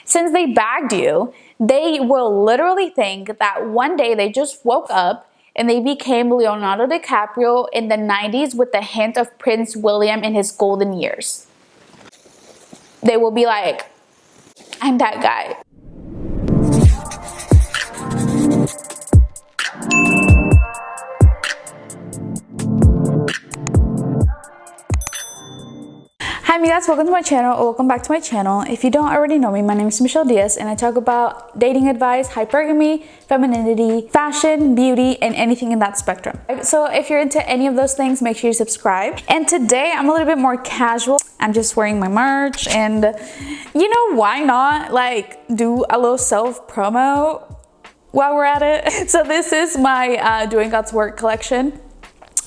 Since they bagged you, they will literally think that one day they just woke up and they became Leonardo DiCaprio in the 90s with a hint of Prince William in his golden years. They will be like, I'm that guy. Hi amigas, welcome to my channel, or welcome back to my channel. If you don't already know me, my name is Diaz and I talk about dating advice, hypergamy, femininity, fashion, beauty, and anything in that spectrum. So if you're into any of those things, make sure you subscribe. And today I'm a little bit more casual. I'm just wearing my merch, and you know, why not like do a little self promo while we're at it? So this is my Doing God's Work collection.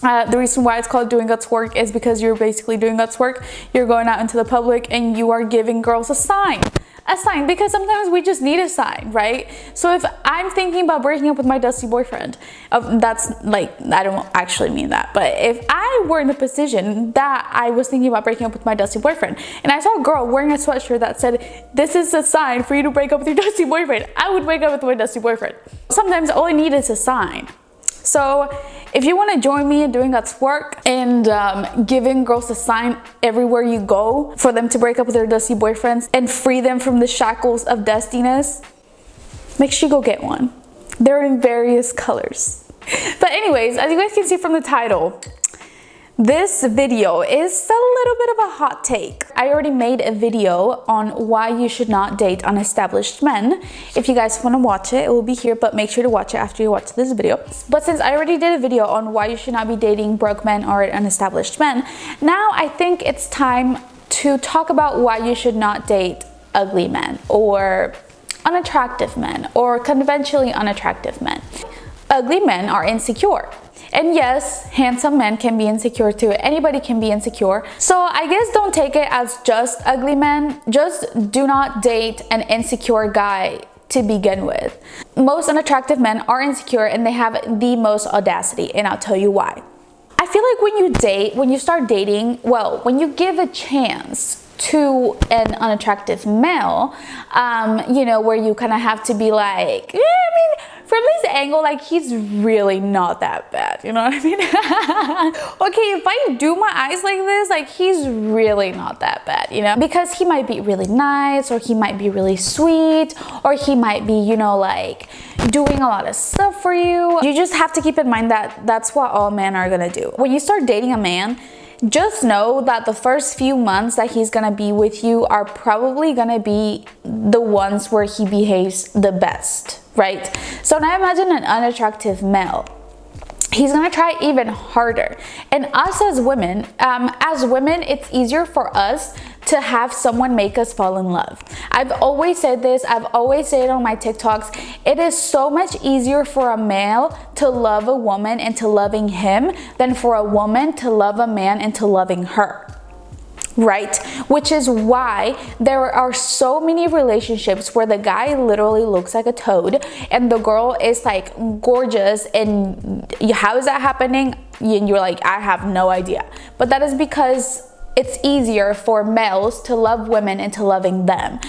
The reason why it's called Doing God's Work is because you're basically doing God's work. You're going out into the public and you are giving girls a sign, because sometimes we just need a sign, right? So if I'm thinking about breaking up with my dusty boyfriend, that's like, I don't actually mean that, but if I were in the position that I was thinking about breaking up with my dusty boyfriend and I saw a girl wearing a sweatshirt that said, this is a sign for you to break up with your dusty boyfriend, I would break up with my dusty boyfriend. Sometimes all I need is a sign. So if you want to join me in doing God's work and giving girls a sign everywhere you go for them to break up with their dusty boyfriends and free them from the shackles of dustiness, make sure you go get one. They're in various colors. But anyways, as you guys can see from the title, this video is a little bit of a hot take. I already made a video on why you should not date unestablished men. If you guys want to watch it, it will be here, but make sure to watch it after you watch this video. But since I already did a video on why you should not be dating broke men or unestablished men, now I think it's time to talk about why you should not date ugly men or unattractive men or conventionally unattractive men. Ugly men are insecure. And yes, handsome men can be insecure too. Anybody can be insecure. So I guess don't take it as just ugly men. Just do not date an insecure guy to begin with. Most unattractive men are insecure and they have the most audacity, and I'll tell you why. I feel like when you start dating, well, when you give a chance to an unattractive male, you know, where you kind of have to be like, yeah, I mean, from this angle, like, he's really not that bad, you know what I mean? Okay, if I do my eyes like this, like, he's really not that bad, you know? Because he might be really nice, or he might be really sweet, or he might be, you know, like, doing a lot of stuff for you. You just have to keep in mind that that's what all men are gonna do. When you start dating a man, just know that the first few months that he's gonna be with you are probably gonna be the ones where he behaves the best, right? So now imagine an unattractive male. He's gonna try even harder. And us as women, it's easier for us to have someone make us fall in love. I've always said this, I've always said it on my TikToks. It is so much easier for a male to love a woman and to loving him than for a woman to love a man and to loving her. Right? Which is why there are so many relationships where the guy literally looks like a toad and the girl is like gorgeous, and how is that happening? And you're like, I have no idea. But that is because it's easier for males to love women into loving them.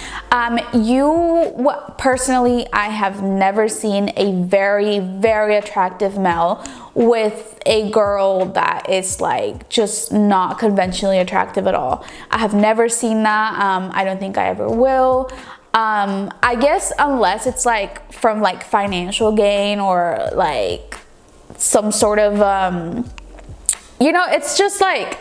Personally, I have never seen a very, very attractive male with a girl that is like just not conventionally attractive at all. I have never seen that. I don't think I ever will. I guess unless it's like from like financial gain or like some sort of, you know, it's just like,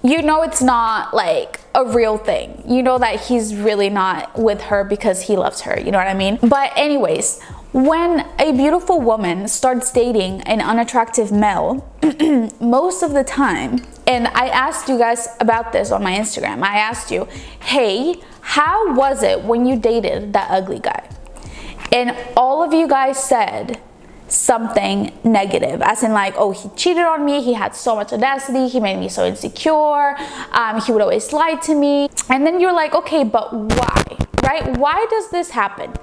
you know, it's not like a real thing. You know that he's really not with her because he loves her, you know what I mean? But anyways, when a beautiful woman starts dating an unattractive male, most of the time, and I asked you guys about this on my Instagram, I asked you, hey, how was it when you dated that ugly guy? And all of you guys said something negative, as in like, oh, he cheated on me, he had so much audacity, he made me so insecure, he would always lie to me. And then you're like, okay, but why, right? Why does this happen?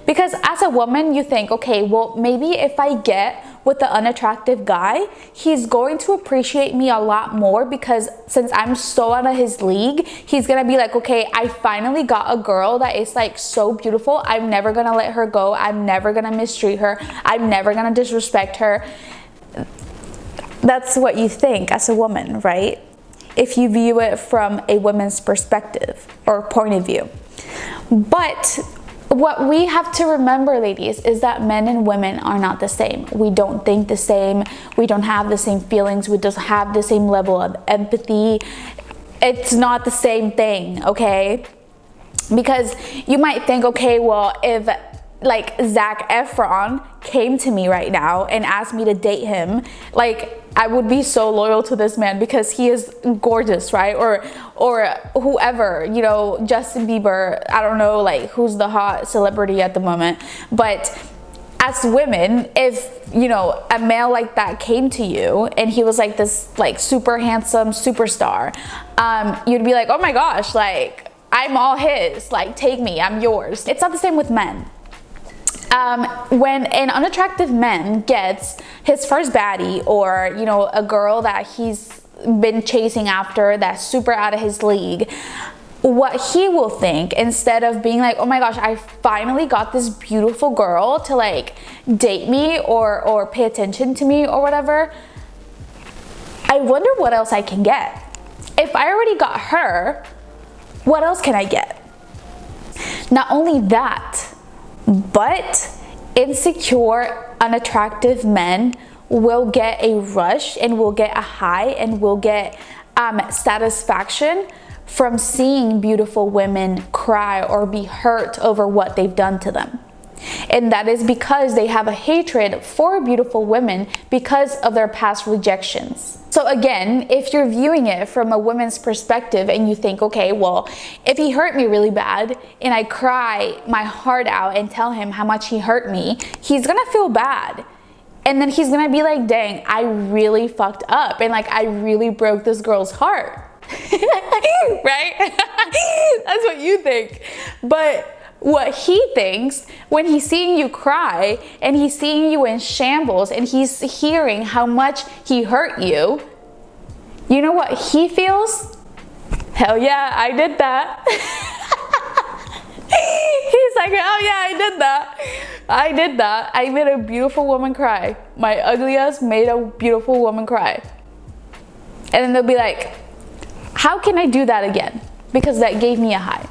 Because as a woman, you think, okay, well, maybe if I get with the unattractive guy, he's going to appreciate me a lot more, because since I'm so out of his league, he's gonna be like, okay, I finally got a girl that is like so beautiful. I'm never gonna let her go. I'm never gonna mistreat her. I'm never gonna disrespect her. That's what you think as a woman, right? If you view it from a woman's perspective or point of view. But what we have to remember, ladies, is that men and women are not the same. We don't think the same. We don't have the same feelings. We don't have the same level of empathy. It's not the same thing, okay? Because you might think, okay, well, if like Zac Efron came to me right now and asked me to date him, like, I would be so loyal to this man because he is gorgeous, right? Or whoever, you know, Justin Bieber, I don't know, like, who's the hot celebrity at the moment. But as women, if, you know, a male like that came to you and he was like this, like, super handsome superstar, you'd be like, oh my gosh, like, I'm all his, like, take me, I'm yours. It's not the same with men. When an unattractive man gets his first baddie, or, you know, a girl that he's been chasing after that's super out of his league, what he will think, instead of being like, oh my gosh, I finally got this beautiful girl to like date me or pay attention to me or whatever, I wonder what else I can get. If I already got her, what else can I get? Not only that, but insecure, unattractive men will get a rush and will get a high and will get satisfaction from seeing beautiful women cry or be hurt over what they've done to them. And that is because they have a hatred for beautiful women because of their past rejections. So again, if you're viewing it from a woman's perspective and you think, okay, well, if he hurt me really bad and I cry my heart out and tell him how much he hurt me, he's gonna feel bad. And then he's gonna be like, dang, I really fucked up. And like, I really broke this girl's heart. Right? That's what you think. But what he thinks when he's seeing you cry and he's seeing you in shambles and he's hearing how much he hurt you, you know what he feels? Hell yeah, I did that. He's like, oh yeah, I did that. I did that. I made a beautiful woman cry. My ugly ass made a beautiful woman cry. And then they'll be like, how can I do that again? Because that gave me a high.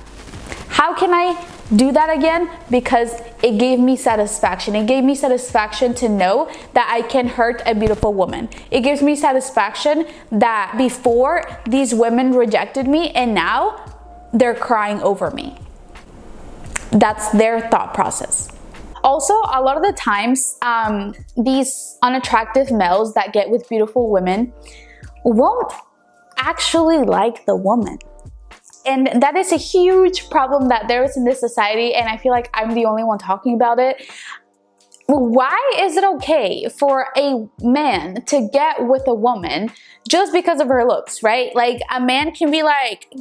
How can I do that again? Because it gave me satisfaction. It gave me satisfaction to know that I can hurt a beautiful woman. It gives me satisfaction that before these women rejected me and now they're crying over me. That's their thought process. Also, a lot of the times, these unattractive males that get with beautiful women won't actually like the woman. And that is a huge problem that there is in this society, and I feel like I'm the only one talking about it. Why is it okay for a man to get with a woman just because of her looks, right? Like, a man can be like,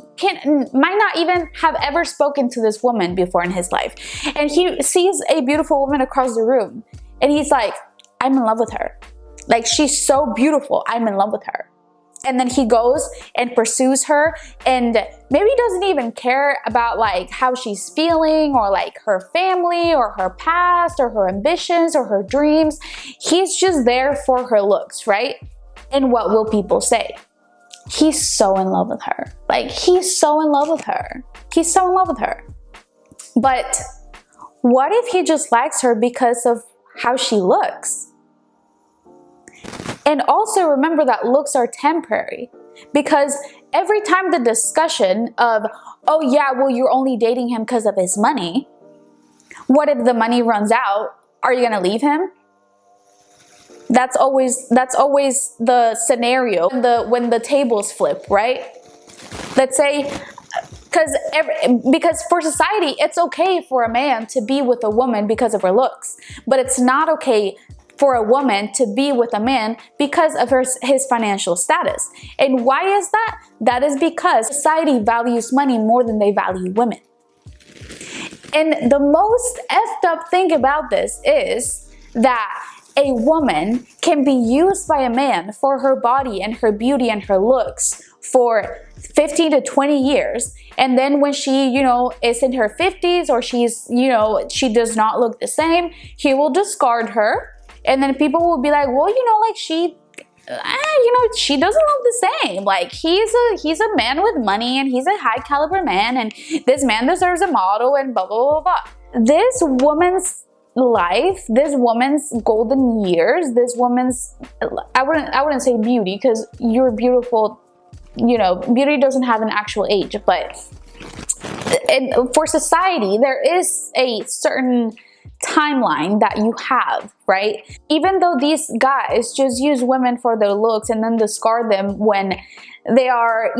might not even have ever spoken to this woman before in his life, and he sees a beautiful woman across the room and he's like, I'm in love with her. Like, she's so beautiful, I'm in love with her. And then he goes and pursues her and maybe doesn't even care about like how she's feeling or like her family or her past or her ambitions or her dreams. He's just there for her looks, right? And what will people say? He's so in love with her. Like, he's so in love with her. He's so in love with her. But what if he just likes her because of how she looks? And also remember that looks are temporary, because every time the discussion of, oh yeah, well, you're only dating him because of his money. What if the money runs out? Are you gonna leave him? That's always the scenario when the tables flip, right? Let's say, because for society, it's okay for a man to be with a woman because of her looks, but it's not okay for a woman to be with a man because of his financial status. And why is that? That is because society values money more than they value women. And the most effed up thing about this is that a woman can be used by a man for her body and her beauty and her looks for 15 to 20 years. And then when she, is in her 50s, or she's, she does not look the same, he will discard her. And then people will be like, well, like she doesn't look the same. Like he's a man with money, and he's a high caliber man, and this man deserves a model, and blah, blah, blah, blah. This woman's life, this woman's golden years, this woman's, I wouldn't say beauty, because you're beautiful, beauty doesn't have an actual age, but for society, there is a certain timeline that you have, right? Even though these guys just use women for their looks and then discard them when they are,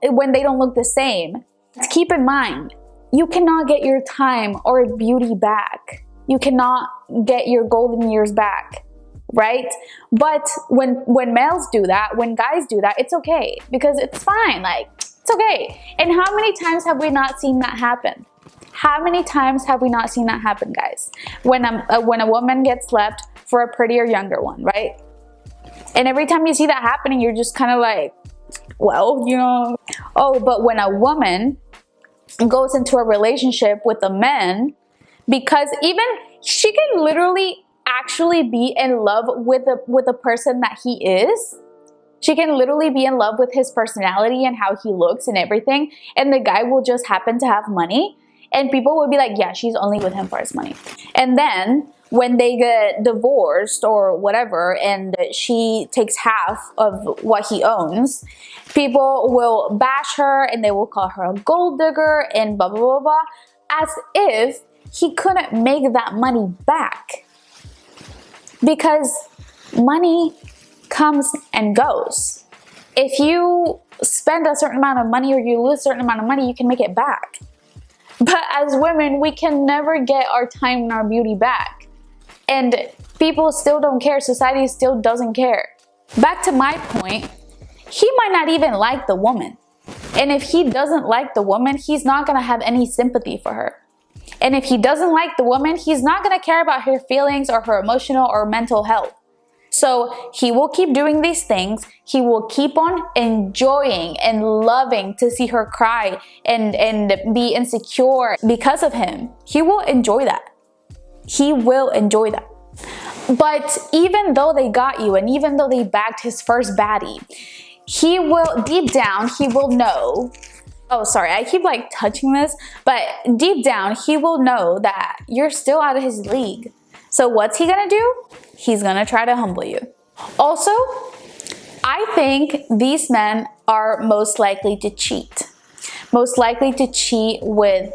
when they don't look the same, keep in mind, you cannot get your time or beauty back. You cannot get your golden years back, right? But when males do that, when guys do that, it's okay, because it's fine, like, it's okay. And how many times have we not seen that happen? How many times have we not seen that happen, guys? When a woman gets left for a prettier younger one, right? And every time you see that happening, you're just kind of like, well, Oh, but when a woman goes into a relationship with a man, because even she can literally actually be in love with the person that he is. She can literally be in love with his personality and how he looks and everything. And the guy will just happen to have money. And people will be like, yeah, she's only with him for his money. And then when they get divorced or whatever, and she takes half of what he owns, people will bash her and they will call her a gold digger and blah, blah, blah, blah, as if he couldn't make that money back. Because money comes and goes. If you spend a certain amount of money or you lose a certain amount of money, you can make it back. But as women, we can never get our time and our beauty back. And people still don't care. Society still doesn't care. Back to my point, he might not even like the woman. And if he doesn't like the woman, he's not going to have any sympathy for her. And if he doesn't like the woman, he's not going to care about her feelings or her emotional or mental health. So he will keep doing these things. He will keep on enjoying and loving to see her cry and be insecure because of him. He will enjoy that. He will enjoy that. But even though they got you, and even though they bagged his first baddie, he will, deep down, he will know, oh, sorry, I keep like touching this, but deep down, he will know that you're still out of his league. So what's he gonna do? He's gonna try to humble you. Also, I think these men are most likely to cheat. Most likely to cheat with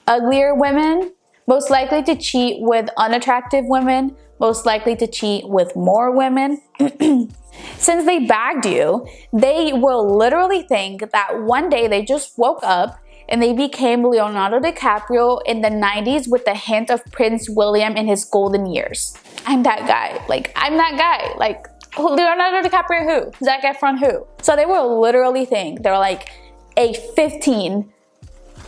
uglier women, most likely to cheat with unattractive women, most likely to cheat with more women. Since they bagged you, they will literally think that one day they just woke up and they became Leonardo DiCaprio in the 90s with a hint of Prince William in his golden years. I'm that guy. Like, I'm that guy. Like, Leonardo DiCaprio who? Zac Efron who? So they will literally think they're like a 15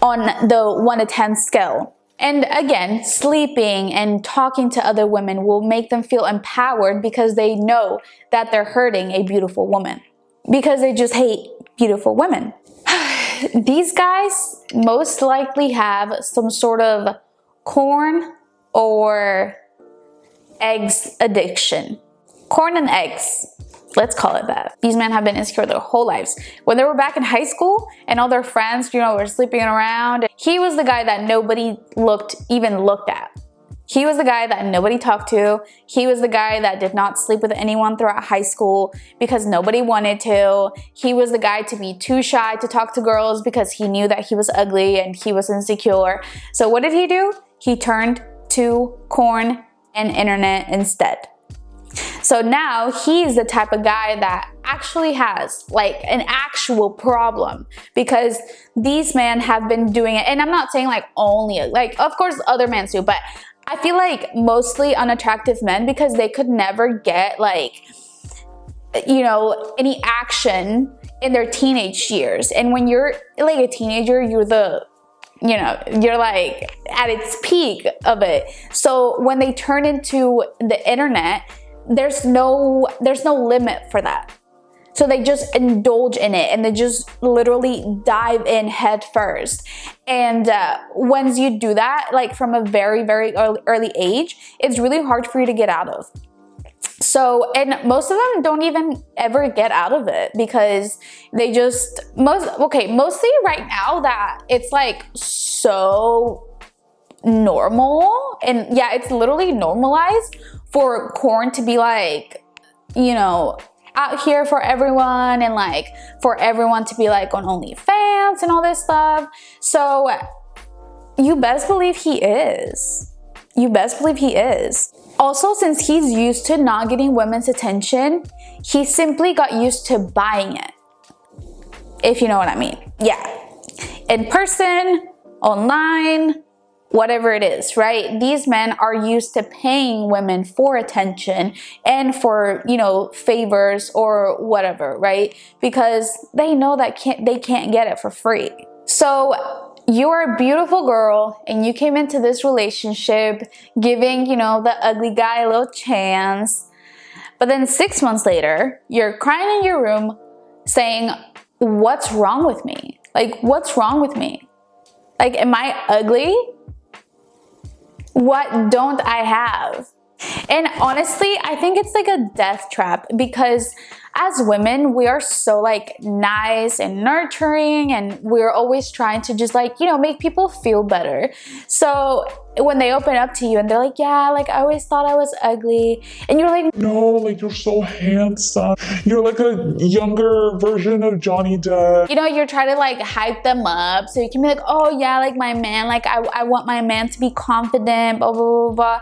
on the 1 to 10 scale. And again, sleeping and talking to other women will make them feel empowered because they know that they're hurting a beautiful woman. Because they just hate beautiful women. These guys most likely have some sort of corn or eggs addiction. Corn and eggs. Let's call it that. These men have been insecure their whole lives. When they were back in high school and all their friends, were sleeping around, he was the guy that nobody even looked at. He was the guy that nobody talked to. He was the guy that did not sleep with anyone throughout high school because nobody wanted to. He was the guy to be too shy to talk to girls because he knew that he was ugly and he was insecure. So what did he do? He turned to corn and internet instead. So now he's the type of guy that actually has like an actual problem because these men have been doing it. And I'm not saying like only, like of course other men too, but I feel like mostly unattractive men because they could never get like, any action in their teenage years. And when you're like a teenager, you're the you know, you're like at its peak of it. So when they turn into the internet, there's no limit for that. So they just indulge in it and they just literally dive in head first. And once you do that, like from a very, very early age, it's really hard for you to get out of. So, and most of them don't even ever get out of it because they just, mostly right now that it's like so normal. And yeah, it's literally normalized for corn to be like, you know, out here for everyone, and like for everyone to be like on OnlyFans and all this stuff. So you best believe he is. You best believe he is. Also, since he's used to not getting women's attention, he simply got used to buying it. If you know what I mean. Yeah. In person, online, whatever it is, right? These men are used to paying women for attention and for, you know, favors or whatever, right? Because they know that they can't get it for free. So you are a beautiful girl and you came into this relationship giving, you know, the ugly guy a little chance. But then 6 months later, you're crying in your room saying, what's wrong with me? Like, what's wrong with me? Like, am I ugly? What don't I have? And honestly, I think it's like a death trap because as women, we are so like nice and nurturing and we're always trying to just like, you know, make people feel better. So when they open up to you and they're like, yeah, like I always thought I was ugly. And you're like, no, like you're so handsome. You're like a younger version of Johnny Depp. You know, you're trying to like hype them up. So you can be like, oh yeah, like my man, like I want my man to be confident, blah, blah, blah, blah.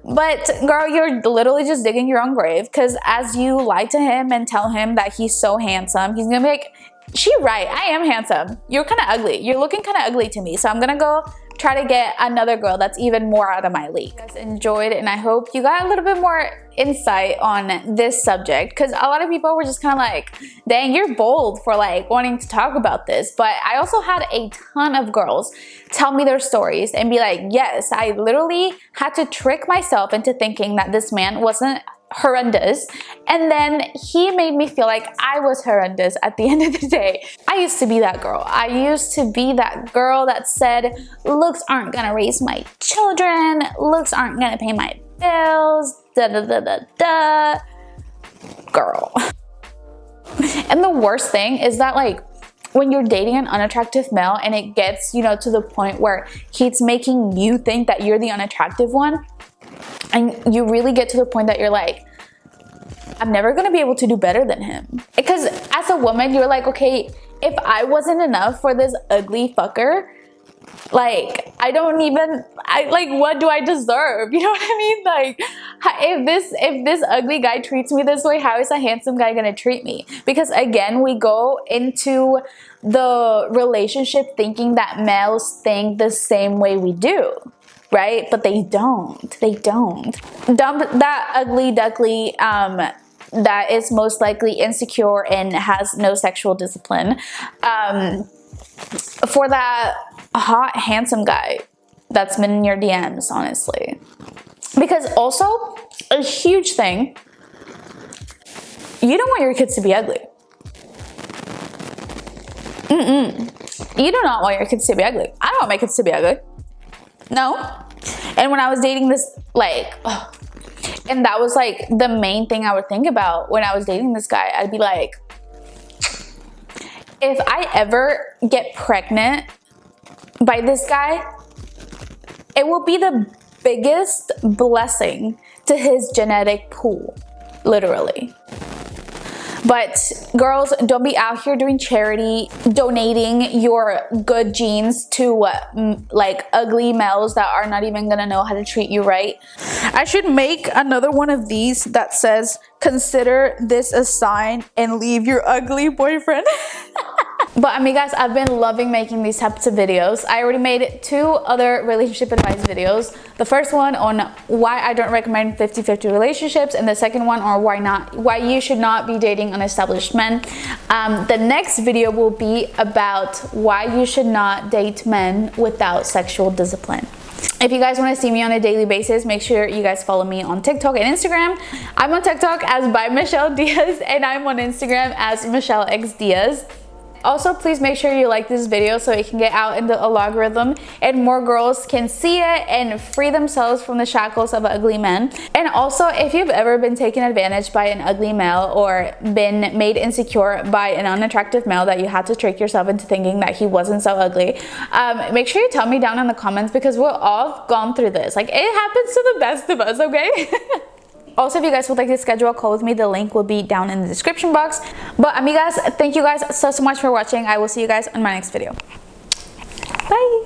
But girl, you're literally just digging your own grave because as you lie to him and tell him that he's so handsome, he's gonna be like, she right, I am handsome. You're kind of ugly. You're looking kind of ugly to me. So I'm gonna go try to get another girl that's even more out of my league. You guys enjoyed and I hope you got a little bit more insight on this subject because a lot of people were just kind of like, dang, you're bold for like wanting to talk about this. But I also had a ton of girls tell me their stories and be like, yes, I literally had to trick myself into thinking that this man wasn't horrendous, and then he made me feel like I was horrendous at the end of the day. I used to be that girl. I used to be that girl that said looks aren't gonna raise my children, looks aren't gonna pay my bills, da da da da da. Girl. And the worst thing is that like when you're dating an unattractive male and it gets, you know, to the point where he's making you think that you're the unattractive one, and you really get to the point that you're like, I'm never gonna be able to do better than him. Because as a woman, you're like, okay, if I wasn't enough for this ugly fucker, like, like, what do I deserve? You know what I mean? Like, if this ugly guy treats me this way, how is a handsome guy gonna treat me? Because again, we go into the relationship thinking that males think the same way we do. Right? But they don't. They don't. Dump that ugly duckly that is most likely insecure and has no sexual discipline for that hot, handsome guy that's been in your DMs, honestly. Because also, a huge thing, you don't want your kids to be ugly. You do not want your kids to be ugly. I don't want my kids to be ugly. No. And when I was dating this, like, and that was like the main thing I would think about when I was dating this guy. I'd be like, if I ever get pregnant by this guy, it will be the biggest blessing to his genetic pool, literally. But girls, don't be out here doing charity, donating your good genes to like ugly males that are not even gonna know how to treat you right. I should make another one of these that says, consider this a sign and leave your ugly boyfriend. But amigas, I've been loving making these types of videos. I already made 2 other relationship advice videos. The first one on why I don't recommend 50-50 relationships, and the second one on why you should not be dating unestablished men. The next video will be about why you should not date men without sexual discipline. If you guys want to see me on a daily basis, make sure you guys follow me on TikTok and Instagram. I'm on TikTok as by Michelle Diaz, and I'm on Instagram as Michelle X Diaz. Also, please make sure you like this video so it can get out in the algorithm and more girls can see it and free themselves from the shackles of ugly men. And also, if you've ever been taken advantage by an ugly male or been made insecure by an unattractive male that you had to trick yourself into thinking that he wasn't so ugly, make sure you tell me down in the comments, because we're all gone through this. Like, it happens to the best of us, okay? Also, if you guys would like to schedule a call with me, the link will be down in the description box. But amigas, thank you guys so much for watching. I will see you guys on my next video. Bye.